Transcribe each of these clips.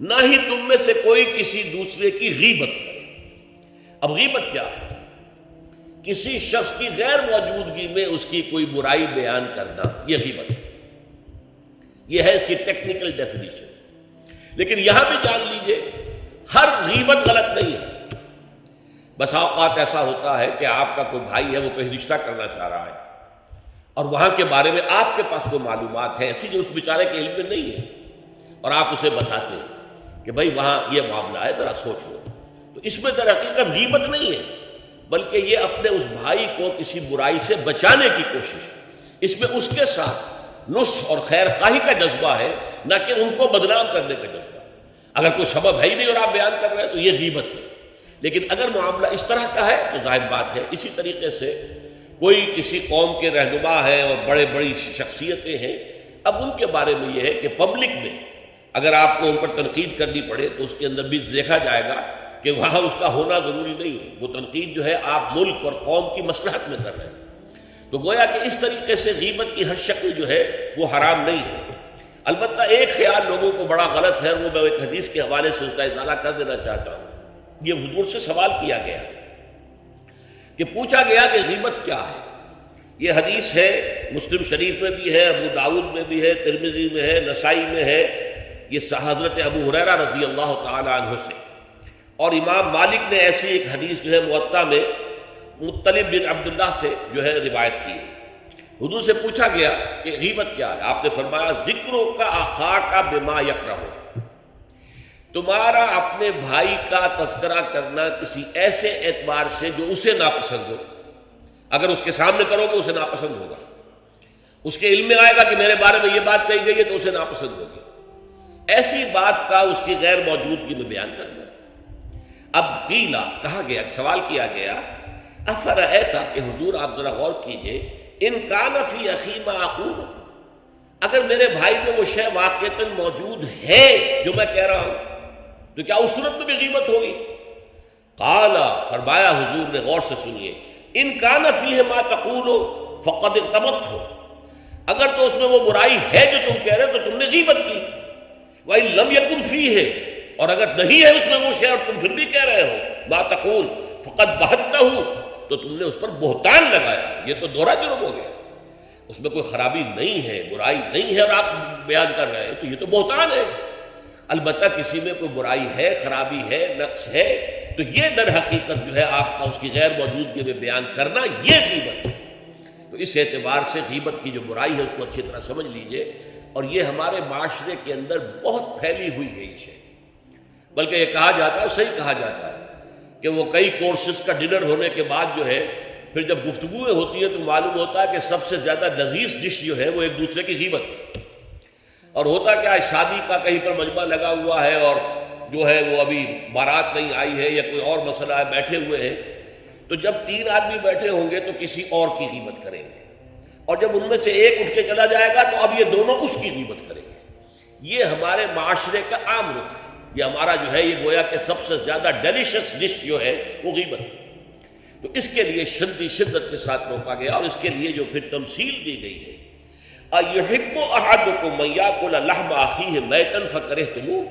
نہ ہی تم میں سے کوئی کسی دوسرے کی غیبت کرے۔ اب غیبت کیا ہے؟ کسی شخص کی غیر موجودگی میں اس کی کوئی برائی بیان کرنا، یہ غیبت ہے۔ یہ ہے اس کی ٹیکنیکل ڈیفینیشن۔ لیکن یہاں بھی جان لیجئے ہر غیبت غلط نہیں ہے۔ بس اوقات ایسا ہوتا ہے کہ آپ کا کوئی بھائی ہے، وہ کہیں رشتہ کرنا چاہ رہا ہے اور وہاں کے بارے میں آپ کے پاس کوئی معلومات ہے ایسی جو اس بیچارے کے علم میں نہیں ہے، اور آپ اسے بتاتے ہیں کہ بھائی وہاں یہ معاملہ ہے، ذرا سوچ لو، تو اس میں در حقیقت غیبت نہیں ہے، بلکہ یہ اپنے اس بھائی کو کسی برائی سے بچانے کی کوشش ہے۔ اس میں اس کے ساتھ نصح اور خیر خواہی کا جذبہ ہے، نہ کہ ان کو بدنام کرنے کا جذبہ۔ اگر کوئی سبب ہے ہی نہیں اور آپ بیان کر رہے ہیں تو یہ غیبت ہے۔ لیکن اگر معاملہ اس طرح کا ہے تو ظاہر بات ہے اسی طریقے سے کوئی کسی قوم کے رہنما ہے اور بڑی شخصیتیں ہیں، اب ان کے بارے میں یہ ہے کہ پبلک میں اگر آپ کو ان پر تنقید کرنی پڑے تو اس کے اندر بھی دیکھا جائے گا کہ وہاں اس کا ہونا ضروری نہیں ہے، وہ تنقید جو ہے آپ ملک اور قوم کی مصلحت میں کر رہے ہیں۔ تو گویا کہ اس طریقے سے غیبت کی ہر شکل جو ہے وہ حرام نہیں ہے۔ البتہ ایک خیال لوگوں کو بڑا غلط ہے، وہ میں ایک حدیث کے حوالے سے اس کا ازالہ کر دینا چاہتا ہوں۔ یہ حضور سے سوال کیا گیا کہ پوچھا گیا کہ غیبت کیا ہے۔ یہ حدیث ہے، مسلم شریف میں بھی ہے، ابو داؤد میں بھی ہے، ترمذی میں ہے، نسائی میں ہے، یہ حضرت ابو ہریرہ رضی اللہ تعالی عنہ سے۔ اور امام مالک نے ایسی ایک حدیث جو ہے موطا میں مطلب بن عبداللہ سے جو ہے روایت کی ہے۔ حضور سے پوچھا گیا کہ غیبت کیا ہے، آپ نے فرمایا ذکرو کا اخاک بما یکرہ، تمہارا اپنے بھائی کا تذکرہ کرنا کسی ایسے اعتبار سے جو اسے ناپسند ہو۔ اگر اس کے سامنے کرو گے اسے ناپسند ہوگا، اس کے علم میں آئے گا کہ میرے بارے میں یہ بات کہی گئی ہے تو اسے ناپسند ہوگی۔ ایسی بات کا اس کی غیر موجودگی میں بیان کرنا۔ اب قیلا کہا گیا، سوال کیا گیا، افرأیتا کہ حضور آپ ذرا غور کیجئے، ان کان فی اخی ما اقول، اگر میرے بھائی میں وہ شے واقعتاً موجود ہے جو میں کہہ رہا ہوں تو کیا اس صورت میں بھی غیبت ہوگی؟ قال، فرمایا حضور نے، غور سے سنیے، ان کان فیہ ما تقول فقد اغتبت، اگر تو اس میں وہ برائی ہے جو تم کہہ رہے تو تم نے غیبت کی، وَإِن لَمْ يَكُنْ فِيهِ، اور اگر نہیں ہے اس میں وہ شے اور تم پھر بھی کہہ رہے ہو ما تقول فقد بہتہ، تو تم نے اس پر بہتان لگایا، یہ تو دوہرا جرم ہو گیا۔ اس میں کوئی خرابی نہیں ہے، برائی نہیں ہے اور آپ بیان کر رہے ہیں تو یہ تو بہتان ہے۔ البتہ کسی میں کوئی برائی ہے، خرابی ہے، نقص ہے تو یہ در حقیقت جو ہے آپ کا اس کی غیر موجودگی میں بیان کرنا یہ غیبت ہے۔ تو اس اعتبار سے غیبت کی جو برائی ہے اس کو اچھی طرح سمجھ لیجئے، اور یہ ہمارے معاشرے کے اندر بہت پھیلی ہوئی ہے یہ شے۔ بلکہ یہ کہا جاتا ہے، صحیح کہا جاتا ہے کہ وہ کئی کورسز کا ڈنر ہونے کے بعد جو ہے پھر جب گفتگویں ہوتی ہیں تو معلوم ہوتا ہے کہ سب سے زیادہ لذیذ ڈش جو ہے وہ ایک دوسرے کی غیبت ہے۔ اور ہوتا کیا ہے، شادی کا کہیں پر مجمع لگا ہوا ہے اور جو ہے وہ ابھی بارات نہیں آئی ہے یا کوئی اور مسئلہ ہے، بیٹھے ہوئے ہیں، تو جب 3 آدمی بیٹھے ہوں گے تو کسی اور کی غیبت کریں گے، اور جب ان میں سے ایک اٹھ کے چلا جائے گا تو اب یہ دونوں اس کی غیبت کریں گے۔ یہ ہمارے معاشرے کا عام رخ ہے۔ یہ ہمارا جو ہے یہ گویا کہ سب سے زیادہ ڈیلیشس ڈش جو ہے وہ غیبت ہے۔ تو اس کے لیے شدت کے ساتھ روکا گیا، اور اس کے لیے جو پھر تمثیل دی گئی ہے، اَيُحِبُّ أَحَدُكُم مَّن يَأْكُلَ لَحْمَ أَخِيهِ مَيْتًا فَكَرِهْتُمُوهُ،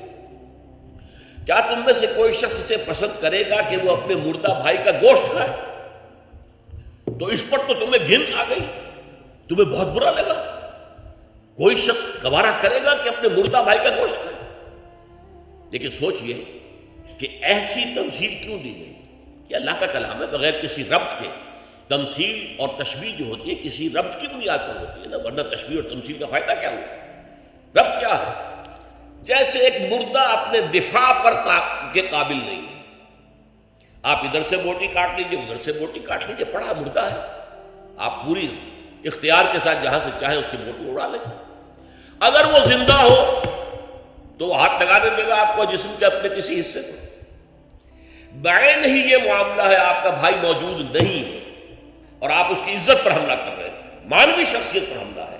کیا تم میں سے کوئی شخص اسے پسند کرے گا کہ وہ اپنے مردہ بھائی کا گوشت کھائے؟ تو اس پر تو تمہیں گھن آ گئی، تمہیں بہت برا لگا۔ کوئی شخص گوارا کرے گا کہ اپنے مردہ بھائی کا گوشت کھائے؟ لیکن سوچئے کہ ایسی تمثیل کیوں دی گئی؟ یہ اللہ کا کلام ہے، بغیر کسی ربط کے۔ تمثیل اور تشبیہ جو ہوتی ہے کسی ربط کی بنیاد پر ہوتی ہے نا، ورنہ تشبیہ اور تمثیل کا فائدہ کیا ہوا؟ ربط کیا ہے؟ جیسے ایک مردہ اپنے دفاع پر کے قابل نہیں ہے، آپ ادھر سے بوٹی کاٹ لیجئے، ادھر سے بوٹی کاٹ لیجئے، پڑا مردہ ہے، آپ پوری اختیار کے ساتھ جہاں سے چاہیں اس کی بوٹی اڑا لیں۔ اگر وہ زندہ ہو تو وہ ہاتھ لگانے دے گا آپ کو جسم کے اپنے کسی حصے کو۔ بعین ہی یہ معاملہ ہے، آپ کا بھائی موجود نہیں ہے اور آپ اس کی عزت پر حملہ کر رہے ہیں، مانوی شخصیت پر حملہ ہے۔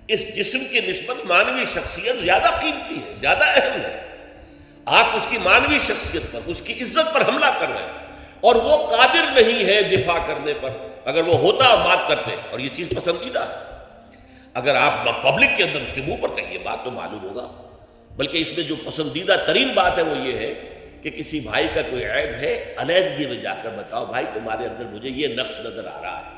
اس جسم کی نسبت مانوی شخصیت زیادہ قیمتی ہے، زیادہ اہم ہے۔ آپ اس کی مانوی شخصیت پر، اس کی عزت پر حملہ کر رہے ہیں، اور وہ قادر نہیں ہے دفاع کرنے پر۔ اگر وہ ہوتا بات کرتے، اور یہ چیز پسندیدہ ہے، اگر آپ پبلک کے اندر اس کے منہ پر کہیے بات تو معلوم ہوگا بلکہ اس میں جو پسندیدہ ترین بات ہے وہ یہ ہے کہ کسی بھائی کا کوئی عیب ہے، علیحدگی میں جا کر بتاؤ، بھائی تمہارے اندر مجھے یہ نقص نظر آ رہا ہے،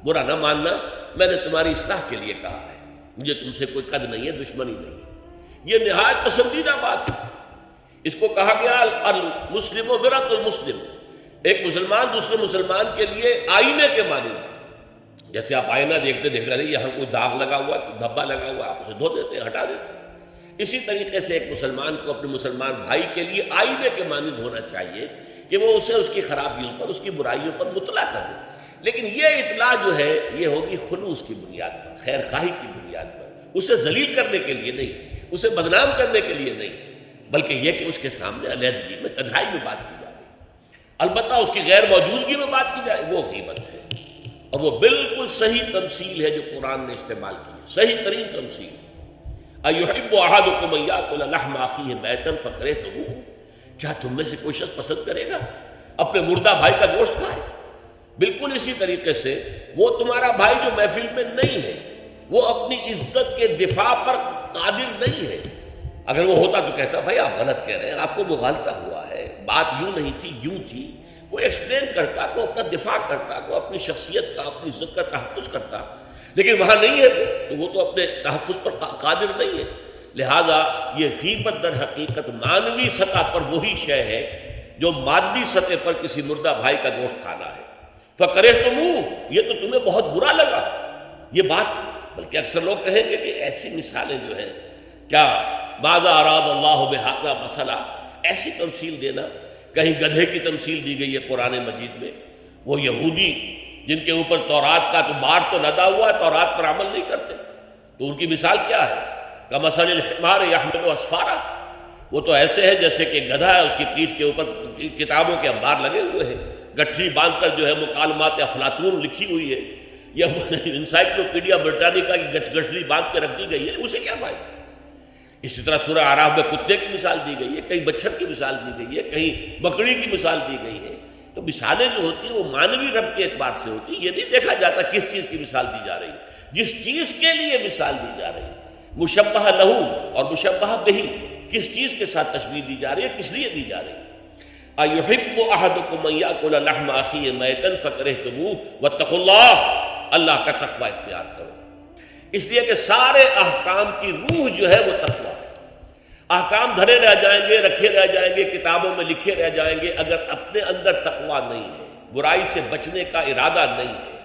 برا نہ ماننا، میں نے تمہاری اصلاح کے لیے کہا ہے، مجھے تم سے کوئی قد نہیں ہے، دشمنی نہیں ہے۔ یہ نہایت پسندیدہ بات ہے۔ اس کو کہا گیا المسلم و مرۃ المسلم، ایک مسلمان دوسرے مسلمان کے لیے آئینے کے مانند ہے۔ جیسے آپ آئینہ دیکھتے رہے، یہاں کوئی داغ لگا ہوا ہے، دھبا لگا ہوا ہے، آپ اسے دھو دیتے ہیں، ہٹا دیتے ہیں۔ اسی طریقے سے ایک مسلمان کو اپنے مسلمان بھائی کے لیے آئینے کے مانند ہونا چاہیے کہ وہ اسے اس کی خرابیوں پر، اس کی برائیوں پر مطلع کر دے، لیکن یہ اطلاع جو ہے یہ ہوگی خلوص کی بنیاد پر، خیر خواہی کی بنیاد پر، اسے ذلیل کرنے کے لیے نہیں، اسے بدنام کرنے کے لیے نہیں، بلکہ یہ کہ اس کے سامنے علیحدگی میں، تنہائی میں بات کی جا رہی ہے۔ البتہ اس کی غیر موجودگی میں بات کی جائے وہ غیبت ہے، اور وہ بالکل صحیح تمثیل ہے جو قرآن نے استعمال کی ہے، صحیح ترین تمثیل۔ اَيُحِبُّ أَحَدُكُمْ أَن يَأْكُلَ لَحْمَ أَخِيهِ مَيْتًا فَكَرِهْتُمُوهُ، کیا تم میں سے کوئی شخص پسند کرے گا اپنے مردہ بھائی کا گوشت کھائے؟ بالکل اسی طریقے سے وہ تمہارا بھائی جو محفل میں نہیں ہے، وہ اپنی عزت کے دفاع پر قادر نہیں ہے۔ اگر وہ ہوتا تو کہتا بھائی آپ غلط کہہ رہے ہیں، آپ کو مغالطہ ہوا ہے، بات یوں نہیں تھی، یوں تھی، کوئی ایکسپلین کرتا، کو اپنا دفاع کرتا، کو اپنی شخصیت کا، اپنی عزت کا تحفظ کرتا، لیکن وہاں نہیں ہے تو وہ تو اپنے تحفظ پر قادر نہیں ہے۔ لہذا یہ غیبت در حقیقت معنوی سطح پر وہی شے ہے جو مادی سطح پر کسی مردہ بھائی کا گوشت کھانا ہے۔ فَكَرِهْتُمُوهُ، یہ تو تمہیں بہت برا لگا یہ بات۔ بلکہ اکثر لوگ کہیں گے کہ ایسی مثالیں جو ہیں، کیا ماذا اراد اللہ بہذا مسئلہ، ایسی تمثیل دینا، کہیں گدھے کی تمثیل دی گئی ہے قرآن مجید میں، وہ یہودی جن کے اوپر تورات کا تو بار تو لدا ہوا ہے، تورات پر عمل نہیں کرتے، تو ان کی مثال کیا ہے؟ کمثل الحمار یحمل اسفارا، وہ تو ایسے ہے جیسے کہ گدھا ہے، اس کی پیٹھ کے اوپر کتابوں کے انبار لگے ہوئے ہیں، گٹھری باندھ کر جو ہے مکالمات افلاطون لکھی ہوئی ہے، یا انسائکلوپیڈیا برٹانیکا کی گٹھری باندھ کے رکھ دی گئی ہے، اسے کیا فائدہ؟ اسی طرح سورہ اعراف میں کتے کی مثال دی گئی ہے، کہیں بچھڑ کی مثال دی گئی ہے، کہیں بکری کی مثال دی گئی ہے۔ تو مثالیں جو ہوتی ہیں وہ معنوی رب کے اعتبار سے ہوتی ہیں، یہ نہیں دیکھا جاتا کس چیز کی مثال دی جا رہی ہے، جس چیز کے لیے مثال دی جا رہی ہے، مشبہ لہو اور مشبہ بہی، کس چیز کے ساتھ تشبیہ دی جا رہی ہے، کس لیے دی جا رہی ہے۔ اَيُحِبُّ أَحَدُكُمْ أَن يَأْكُلَ لَحْمَ أَخِيهِ مَيْتًا فَكَرِهْتُمُوهُ وَاتَّقُوا اللَّهَ، اللہ کا تقوی اختیار کرو، اس لیے کہ سارے احکام کی روح جو ہے وہ تقوی ہے۔ احکام دھرے رہ جائیں گے، رکھے رہ جائیں گے، کتابوں میں لکھے رہ جائیں گے، اگر اپنے اندر تقوی نہیں ہے، برائی سے بچنے کا ارادہ نہیں ہے،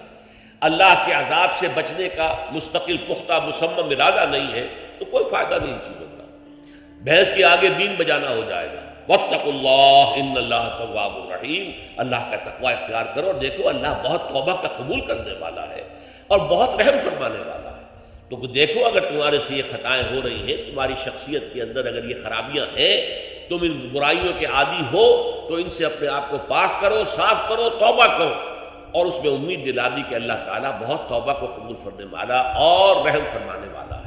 اللہ کے عذاب سے بچنے کا مستقل پختہ مصمم ارادہ نہیں ہے، تو کوئی فائدہ نہیں ان چیزوں کا، بھینس کے آگے بین بجانا ہو جائے گا۔ واتقوا اللہ ان اللہ تواب الرحیم، اللہ کا تقوی اختیار کرو، اور دیکھو اللہ بہت توبہ کا قبول کرنے والا ہے اور بہت رحم فرمانے والا ہے۔ تو دیکھو اگر تمہارے سے یہ خطائیں ہو رہی ہیں، تمہاری شخصیت کے اندر اگر یہ خرابیاں ہیں، تم ان برائیوں کے عادی ہو، تو ان سے اپنے آپ کو پاک کرو، صاف کرو، توبہ کرو، اور اس میں امید دلا دی کہ اللہ تعالیٰ بہت توبہ کو قبول فرمانے والا اور رحم فرمانے والا ہے۔